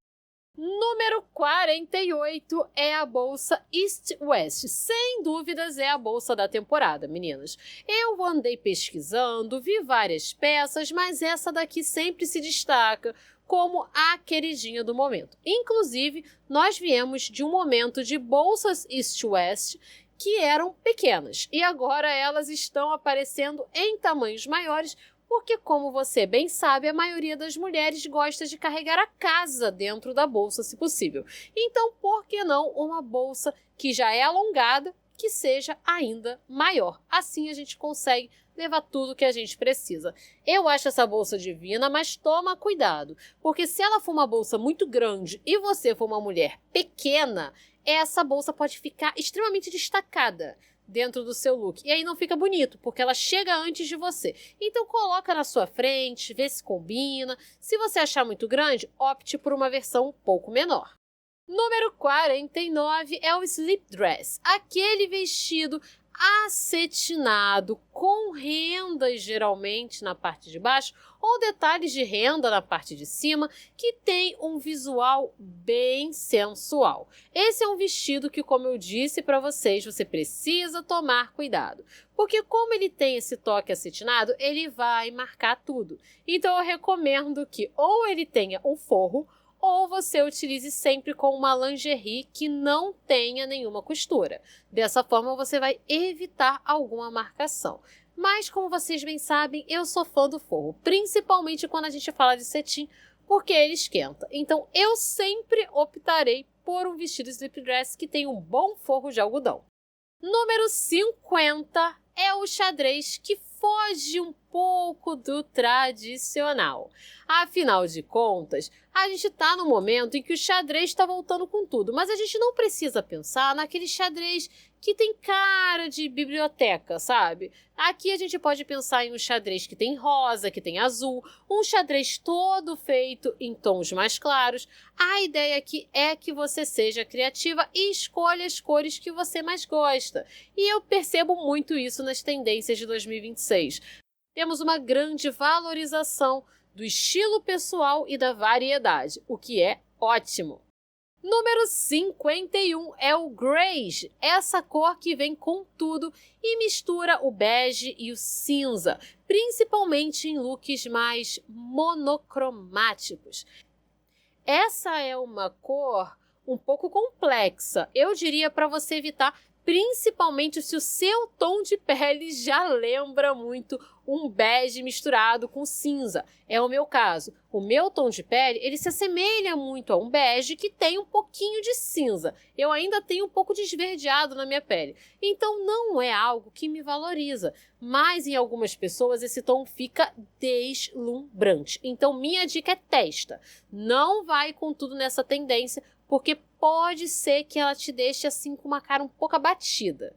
Número 48 é a bolsa East West. Sem dúvidas é a bolsa da temporada, meninas. Eu andei pesquisando, vi várias peças, mas essa daqui sempre se destaca como a queridinha do momento. Inclusive, nós viemos de um momento de bolsas East West que eram pequenas e agora elas estão aparecendo em tamanhos maiores, porque, como você bem sabe, a maioria das mulheres gosta de carregar a casa dentro da bolsa, se possível. Então, por que não uma bolsa que já é alongada, que seja ainda maior? Assim a gente consegue levar tudo que a gente precisa. Eu acho essa bolsa divina, mas toma cuidado, porque se ela for uma bolsa muito grande e você for uma mulher pequena, essa bolsa pode ficar extremamente destacada. dentro do seu look. E aí não fica bonito, porque ela chega antes de você. Então coloca na sua frente, vê se combina. Se você achar muito grande, opte por uma versão um pouco menor. Número 49 é o slip dress, aquele vestido acetinado com rendas geralmente na parte de baixo ou detalhes de renda na parte de cima, que tem um visual bem sensual. Esse é um vestido que, como eu disse para vocês, você precisa tomar cuidado, porque como ele tem esse toque acetinado, ele vai marcar tudo. Então eu recomendo que ou ele tenha um forro, ou você utilize sempre com uma lingerie que não tenha nenhuma costura. Dessa forma, você vai evitar alguma marcação. Mas, como vocês bem sabem, eu sou fã do forro, principalmente quando a gente fala de cetim, porque ele esquenta. Então, eu sempre optarei por um vestido slip dress que tem um bom forro de algodão. Número 50 é o xadrez, que foge um pouco do tradicional. Afinal de contas, a gente está no momento em que o xadrez está voltando com tudo, mas a gente não precisa pensar naquele xadrez que tem cara de biblioteca, sabe? Aqui a gente pode pensar em um xadrez que tem rosa, que tem azul, um xadrez todo feito em tons mais claros. A ideia aqui é que você seja criativa e escolha as cores que você mais gosta. E eu percebo muito isso nas tendências de 2026. Temos uma grande valorização do estilo pessoal e da variedade, o que é ótimo. Número 51 é o Greige, essa cor que vem com tudo e mistura o bege e o cinza, principalmente em looks mais monocromáticos. Essa é uma cor um pouco complexa, eu diria para você evitar, principalmente se o seu tom de pele já lembra muito um bege misturado com cinza. É o meu caso. O meu tom de pele, ele se assemelha muito a um bege que tem um pouquinho de cinza. Eu ainda tenho um pouco de esverdeado na minha pele. Então não é algo que me valoriza. Mas em algumas pessoas esse tom fica deslumbrante. Então minha dica é testa. Não vai com tudo nessa tendência, porque pode ser que ela te deixe assim com uma cara um pouco abatida.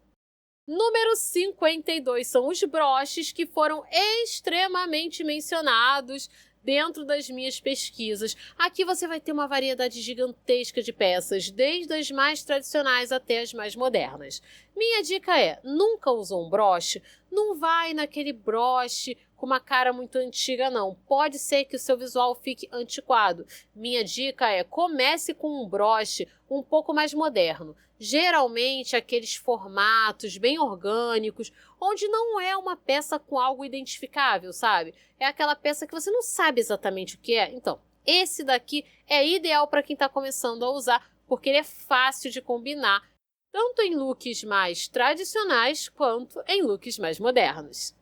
Número 52 são os broches, que foram extremamente mencionados dentro das minhas pesquisas. Aqui você vai ter uma variedade gigantesca de peças, desde as mais tradicionais até as mais modernas. Minha dica é, nunca usou um broche? Não vai naquele broche com uma cara muito antiga, não. Pode ser que o seu visual fique antiquado. Minha dica é, comece com um broche um pouco mais moderno. Geralmente aqueles formatos bem orgânicos, onde não é uma peça com algo identificável, sabe? É aquela peça que você não sabe exatamente o que é. Então, esse daqui é ideal para quem está começando a usar, porque ele é fácil de combinar, tanto em looks mais tradicionais quanto em looks mais modernos.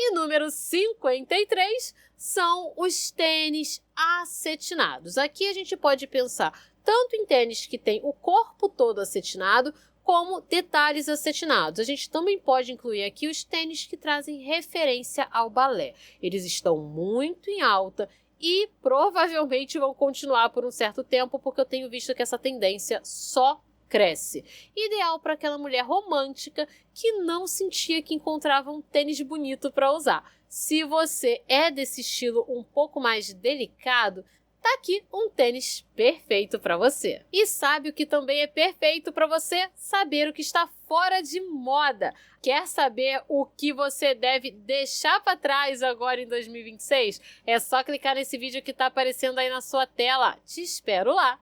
E número 53 são os tênis acetinados. Aqui a gente pode pensar tanto em tênis que tem o corpo todo acetinado, como detalhes acetinados. A gente também pode incluir aqui os tênis que trazem referência ao balé. Eles estão muito em alta e provavelmente vão continuar por um certo tempo, porque eu tenho visto que essa tendência só cresce. Ideal para aquela mulher romântica que não sentia que encontrava um tênis bonito para usar. Se você é desse estilo um pouco mais delicado, tá aqui um tênis perfeito para você. E sabe o que também é perfeito para você? Saber o que está fora de moda. Quer saber o que você deve deixar para trás agora em 2026? É só clicar nesse vídeo que está aparecendo aí na sua tela. Te espero lá!